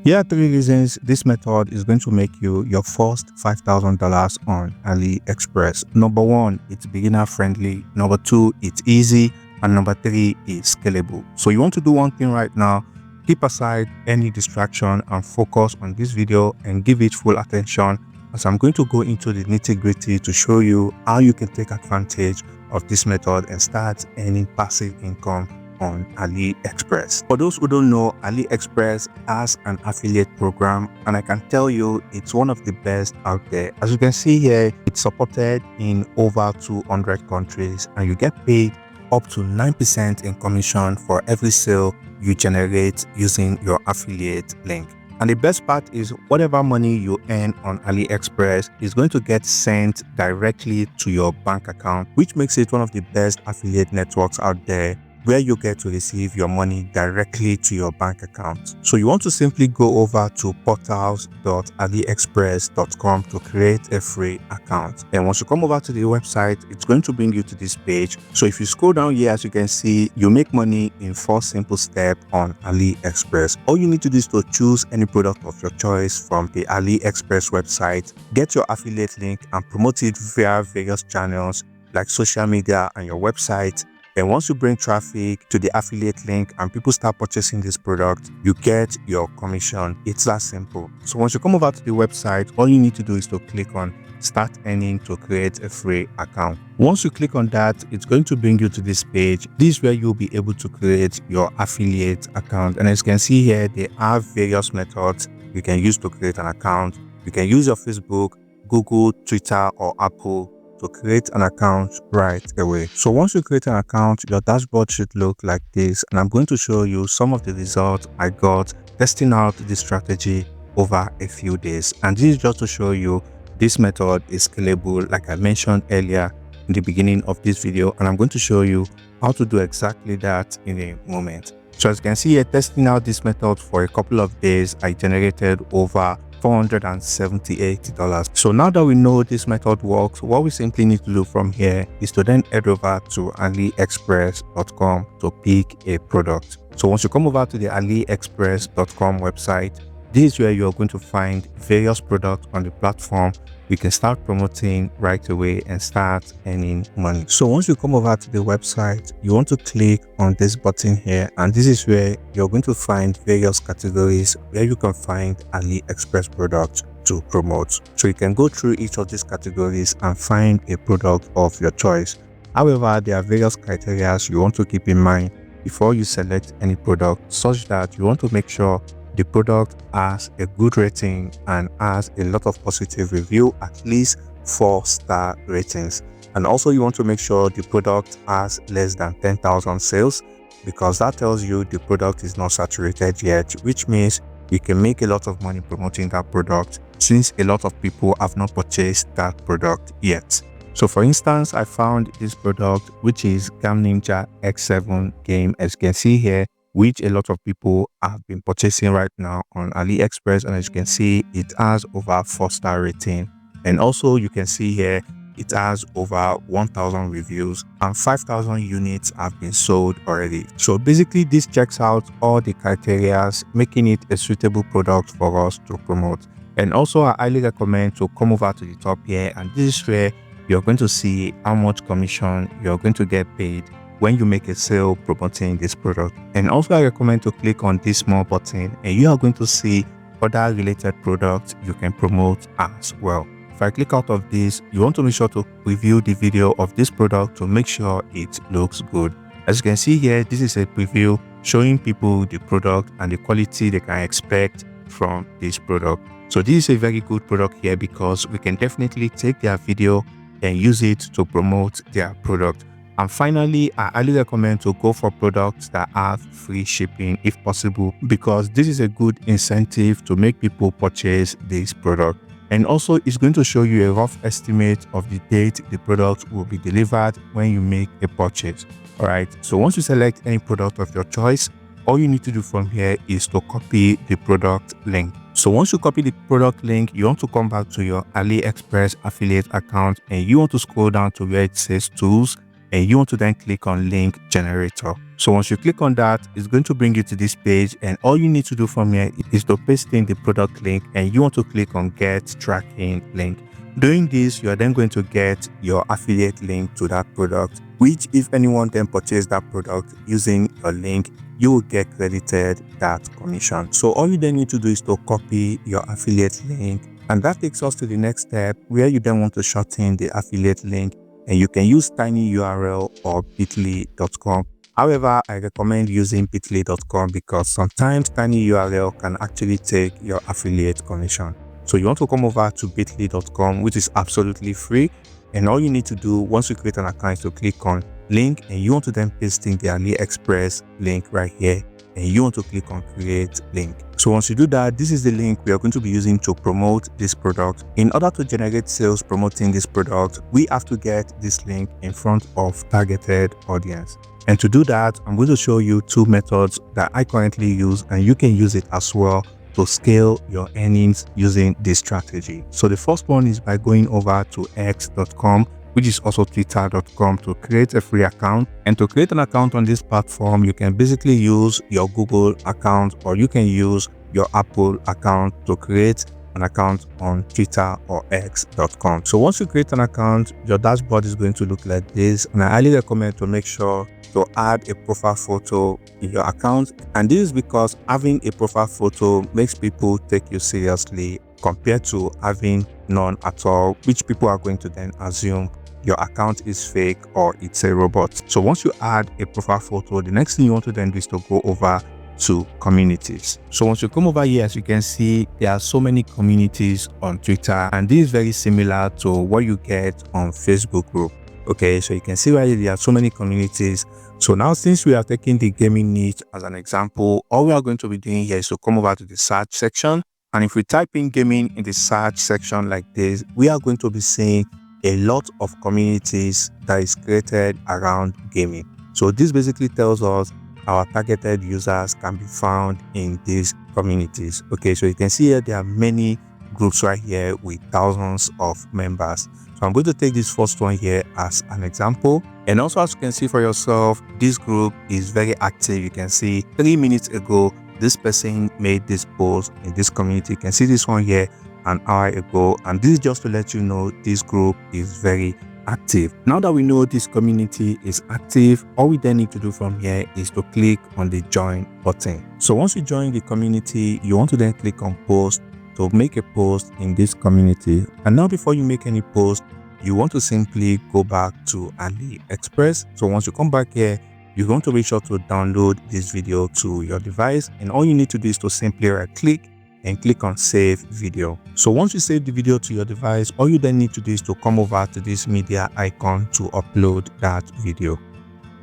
Here are 3 reasons this method is going to make you your first $5,000 on Aliexpress. Number 1, it's beginner friendly. Number 2, it's easy. And number 3, it's scalable. So you want to do one thing right now. Keep aside any distraction and focus on this video and give it full attention, as I'm going to go into the nitty-gritty to show you how you can take advantage of this method and start earning passive income on Aliexpress. For those who don't know, Aliexpress has an affiliate program, and I can tell you it's one of the best out there. As you can see here, it's supported in over 200 countries, and you get paid up to 9% in commission for every sale you generate using your affiliate link. And the best part is whatever money you earn on Aliexpress is going to get sent directly to your bank account, which makes it one of the best affiliate networks out there, where you get to receive your money directly to your bank account. So you want to simply go over to portals.aliexpress.com to create a free account. And once you come over to the website, it's going to bring you to this page. So if you scroll down here, as you can see, you make money in 4 simple steps on Aliexpress. All you need to do is to choose any product of your choice from the Aliexpress website, get your affiliate link and promote it via various channels like social media and your website. And once you bring traffic to the affiliate link and people start purchasing this product, you get your commission. It's that simple. So once you come over to the website, all you need to do is to click on Start Earning to create a free account. Once you click on that, it's going to bring you to this page. This is where you'll be able to create your affiliate account. And as you can see here, they have various methods you can use to create an account. You can use your Facebook, Google, Twitter, or Apple to create an account right away. So once you create an account, your dashboard should look like this, and I'm going to show you some of the results I got testing out this strategy over a few days. And this is just to show you this method is scalable, like I mentioned earlier in the beginning of this video, and I'm going to show you how to do exactly that in a moment. So as you can see here, testing out this method for a couple of days, I generated over $478. So now that we know this method works, what we simply need to do from here is to then head over to aliexpress.com to pick a product. So once you come over to the aliexpress.com website, this is where you're going to find various products on the platform you can start promoting right away and start earning money. So once you come over to the website, you want to click on this button here, and this is where you're going to find various categories where you can find Aliexpress products to promote. So you can go through each of these categories and find a product of your choice. However, there are various criteria you want to keep in mind before you select any product, such that you want to make sure the product has a good rating and has a lot of positive review, at least 4-star ratings. And also you want to make sure the product has less than 10,000 sales, because that tells you the product is not saturated yet, which means you can make a lot of money promoting that product, since a lot of people have not purchased that product yet. So for instance, I found this product, which is Gam Ninja X7 game, as you can see here, which a lot of people have been purchasing right now on Aliexpress. And as you can see, it has over 4-star rating. And also you can see here, it has over 1,000 reviews and 5,000 units have been sold already. So basically this checks out all the criteria, making it a suitable product for us to promote. And also I highly recommend to come over to the top here, and this is where you're going to see how much commission you're going to get paid when you make a sale promoting this product. And also I recommend to click on this small button, and you are going to see other related products you can promote as well. If I click out of this, you want to make sure to preview the video of this product to make sure it looks good. As you can see here, this is a preview showing people the product and the quality they can expect from this product. So this is a very good product here, because we can definitely take their video and use it to promote their product. And finally, I highly recommend to go for products that have free shipping if possible, because this is a good incentive to make people purchase this product. And also it's going to show you a rough estimate of the date the product will be delivered when you make a purchase. Alright, so once you select any product of your choice, all you need to do from here is to copy the product link. So once you copy the product link, you want to come back to your Aliexpress affiliate account, and you want to scroll down to where it says tools. and you want to then click on link generator. So once you click on that, it's going to bring you to this page, and all you need to do from here is to paste in the product link, and you want to click on get tracking link. Doing this, you are then going to get your affiliate link to that product, which if anyone then purchase that product using a link, you will get credited that commission. So all you then need to do is to copy your affiliate link, and that takes us to the next step where you then want to shorten the affiliate link, and you can use tinyurl or bit.ly.com. However, I recommend using bit.ly.com because sometimes tinyurl can actually take your affiliate commission. So you want to come over to bit.ly.com, which is absolutely free. And all you need to do once you create an account is to click on link, and you want to then paste in the Aliexpress link right here, and you want to click on create link. So once you do that, this is the link we are going to be using to promote this product. In order to generate sales promoting this product, we have to get this link in front of targeted audience. And to do that, I'm going to show you two methods that I currently use, and you can use it as well to scale your earnings using this strategy. So the first one is by going over to x.com, which is also twitter.com, to create a free account. And to create an account on this platform, you can basically use your Google account, or you can use your Apple account to create an account on Twitter or x.com. So once you create an account, your dashboard is going to look like this, and I highly recommend to make sure to add a profile photo in your account. And this is because having a profile photo makes people take you seriously compared to having none at all, which people are going to then assume your account is fake or it's a robot. So once you add a profile photo, the next thing you want to then do is to go over to communities. So once you come over here, as you can see, there are so many communities on Twitter, and this is very similar to what you get on Facebook group. Okay, so you can see why there are so many communities. So now, since we are taking the gaming niche as an example, all we are going to be doing here is to come over to the search section. And if we type in gaming in the search section like this, we are going to be seeing a lot of communities that is created around gaming. So this basically tells us our targeted users can be found in these communities. Okay, so you can see here there are many groups right here with thousands of members. So I'm going to take this first one here as an example. And also, as you can see for yourself, this group is very active. You can see 3 minutes ago, this person made this post in this community. You can see this one here an hour ago. And this is just to let you know this group is very active. Now that we know this community is active, all we then need to do from here is to click on the join button. So once you join the community, you want to then click on post to make a post in this community. And now, before you make any post, you want to simply go back to Aliexpress. So once you come back here, you're going to be sure to download this video to your device, and all you need to do is to simply right click and click on save video. So once you save the video to your device, all you then need to do is to come over to this media icon to upload that video.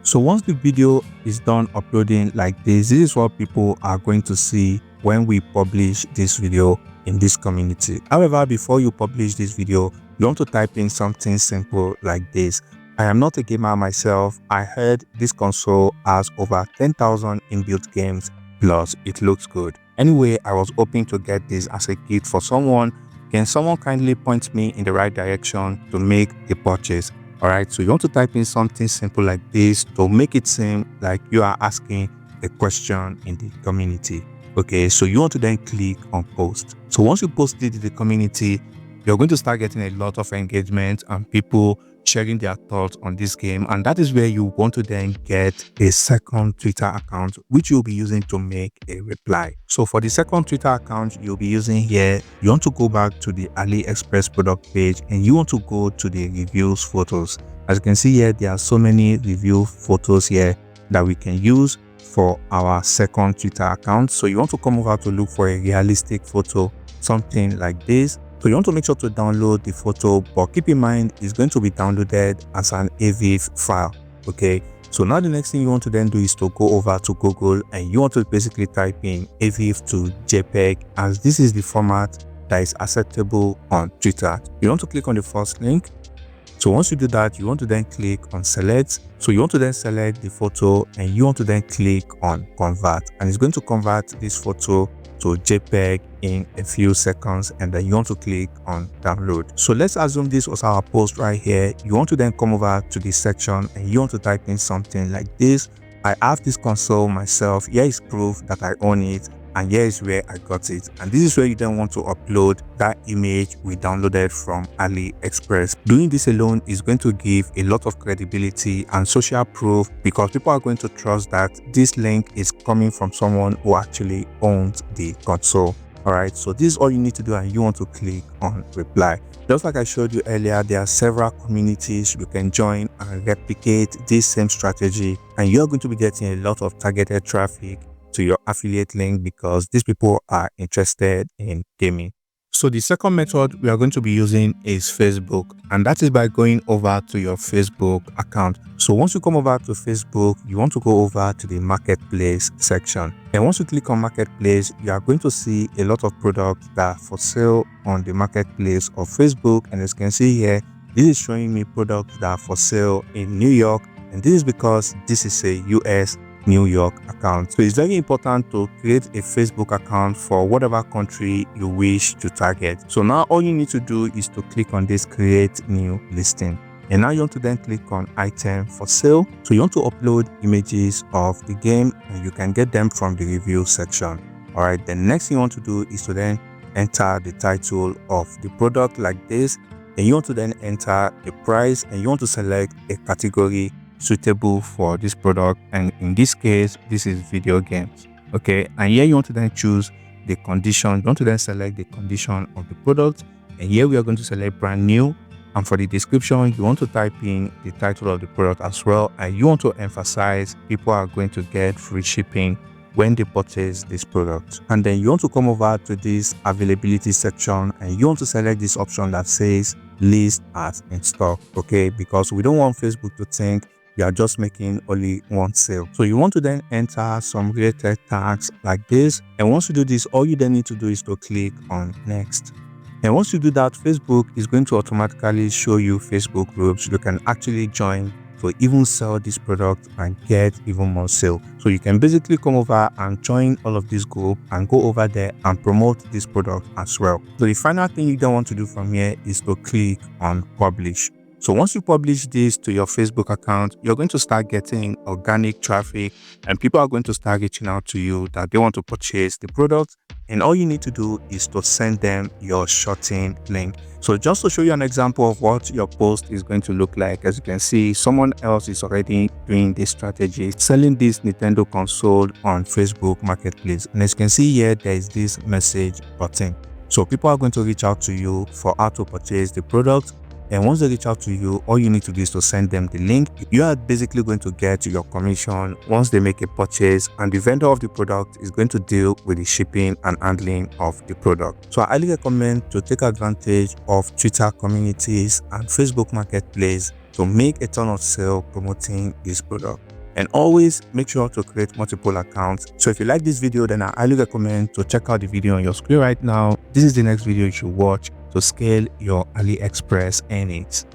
So once the video is done uploading like this is what people are going to see when we publish this video in this community. However, before you publish this video, you want to type in something simple like this. I am not a gamer myself. I heard this console has over 10,000 inbuilt games, plus it looks good. Anyway, I was hoping to get this as a gift for someone. Can someone kindly point me in the right direction to make the purchase? Alright, so you want to type in something simple like this to make it seem like you are asking a question in the community. Okay, so you want to then click on post. So once you post it in the community, you're going to start getting a lot of engagement and people sharing their thoughts on this game. And that is where you want to then get a second Twitter account, which you'll be using to make a reply. So for the second Twitter account you'll be using here, you want to go back to the Aliexpress product page and you want to go to the reviews photos. As you can see here, there are so many review photos here that we can use for our second Twitter account. So you want to come over to look for a realistic photo, something like this. So you want to make sure to download the photo, but keep in mind it's going to be downloaded as an AVIF file. Okay, so now the next thing you want to then do is to go over to Google and you want to basically type in AVIF to JPEG, as this is the format that is acceptable on Twitter. You want to click on the first link, So once you do that, you want to then click on select. So you want to then select the photo and you want to then click on convert, and it's going to convert this photo to JPEG in a few seconds, and then you want to click on download. So let's assume this was our post right here. You want to then come over to this section and you want to type in something like this. I have this console myself. Here is proof that I own it, and here is where I got it. And this is where you then want to upload that image we downloaded from AliExpress. Doing this alone is going to give a lot of credibility and social proof, because people are going to trust that this link is coming from someone who actually owns the console. Alright, so this is all you need to do, and you want to click on reply. Just like I showed you earlier, there are several communities you can join and replicate this same strategy, and you're going to be getting a lot of targeted traffic to your affiliate link because these people are interested in gaming. So the second method we are going to be using is Facebook, and that is by going over to your Facebook account. So once you come over to Facebook, you want to go over to the marketplace section, and once you click on marketplace, you are going to see a lot of products that are for sale on the marketplace of Facebook. And as you can see here, this is showing me products that are for sale in New York, and this is because this is a US New York account. So it's very important to create a Facebook account for whatever country you wish to target. So now all you need to do is to click on this create new listing, and now you want to then click on item for sale. So you want to upload images of the game, and you can get them from the review section. All right, the next thing you want to do is to then enter the title of the product like this, and you want to then enter the price, and you want to select a category suitable for this product, and in this case this is video games. Okay, and here you want to then choose the condition. You want to then select the condition of the product, and here we are going to select brand new. And for the description, you want to type in the title of the product as well, and you want to emphasize people are going to get free shipping when they purchase this product. And then you want to come over to this availability section, and you want to select this option that says list as in stock. Okay, because we don't want Facebook to think you are just making only one sale. So you want to then enter some related tags like this, and once you do this, all you then need to do is to click on next. And once you do that, Facebook is going to automatically show you Facebook groups you can actually join to even sell this product and get even more sale. So you can basically come over and join all of this group and go over there and promote this product as well. So the final thing you don't want to do from here is to click on publish. So once you publish this to your Facebook account, you're going to start getting organic traffic, and people are going to start reaching out to you that they want to purchase the product. And all you need to do is to send them your shortened link. So just to show you an example of what your post is going to look like, as you can see, someone else is already doing this strategy, selling this Nintendo console on Facebook Marketplace. And as you can see here, there is this message button. So people are going to reach out to you for how to purchase the product. And once they reach out to you, all you need to do is to send them the link. You are basically going to get your commission once they make a purchase, and the vendor of the product is going to deal with the shipping and handling of the product. So I highly recommend to take advantage of Twitter communities and Facebook Marketplace to make a ton of sale promoting this product. And always make sure to create multiple accounts. So if you like this video, then I highly recommend to check out the video on your screen right now. This is the next video you should watch to scale your AliExpress earnings.